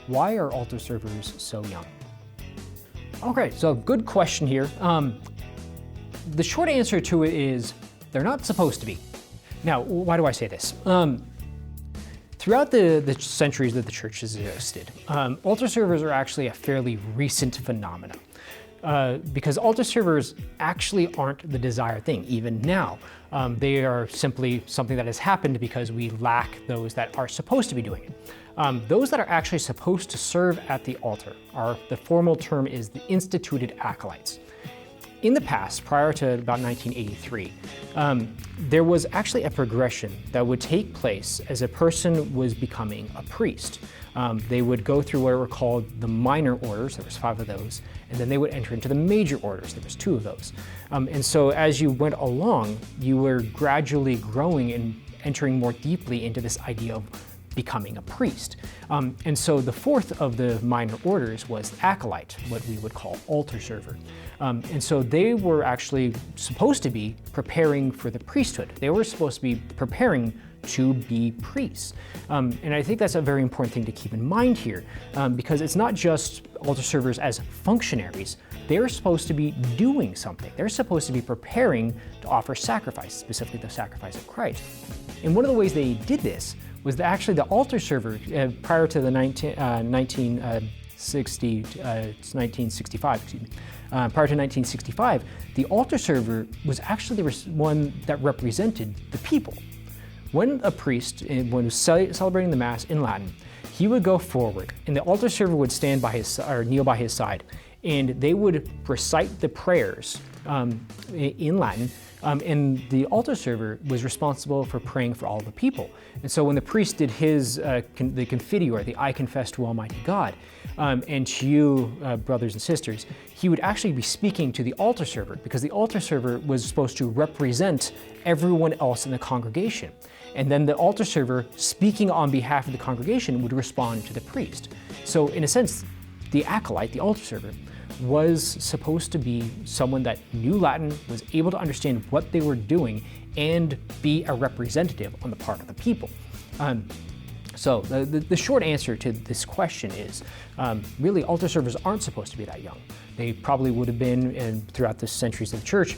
why are altar servers so young? Okay, so good question here. The short answer to it is they're not supposed to be. Now, why do I say this? Throughout the centuries that the church has existed, altar servers are actually a fairly recent phenomenon. Because altar servers actually aren't the desired thing, even now. They are simply something that has happened because we lack those that are supposed to be doing it. Those that are actually supposed to serve at the altar the formal term is the instituted acolytes. In the past, prior to about 1983, there was actually a progression that would take place as a person was becoming a priest. They would go through what were called the minor orders, there was 5 of those, and then they would enter into the major orders, there was 2 of those. And so as you went along, you were gradually growing and entering more deeply into this idea of becoming a priest. And so the 4th of the minor orders was acolyte, what we would call altar server. And so they were actually supposed to be preparing for the priesthood. They were supposed to be preparing to be priests. And I think that's a very important thing to keep in mind here, because it's not just altar servers as functionaries. They're supposed to be doing something. They're supposed to be preparing to offer sacrifice, specifically the sacrifice of Christ. And one of the ways they did this was that actually the altar server, prior to the 1965, prior to 1965, the altar server was actually the one that represented the people. When a priest, when he was celebrating the Mass in Latin, he would go forward, and the altar server would stand by his or kneel by his side, and they would recite the prayers in Latin. And the altar server was responsible for praying for all the people. And so when the priest did his, the Confiteor, the I confess to Almighty God, and to you, brothers and sisters, he would actually be speaking to the altar server, because the altar server was supposed to represent everyone else in the congregation. And then the altar server, speaking on behalf of the congregation, would respond to the priest. So in a sense, the acolyte, the altar server, was supposed to be someone that knew Latin, was able to understand what they were doing, and be a representative on the part of the people. So the short answer to this question is, really altar servers aren't supposed to be that young. They probably would have been, throughout the centuries of the church,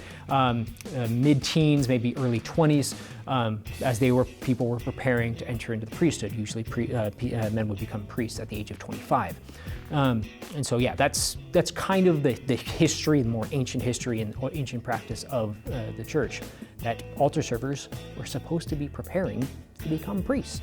mid-teens, maybe early 20s, as people were preparing to enter into the priesthood. Usually men would become priests at the age of 25. And so yeah, that's kind of the history, the more ancient history and ancient practice of the church, that altar servers were supposed to be preparing to become priests.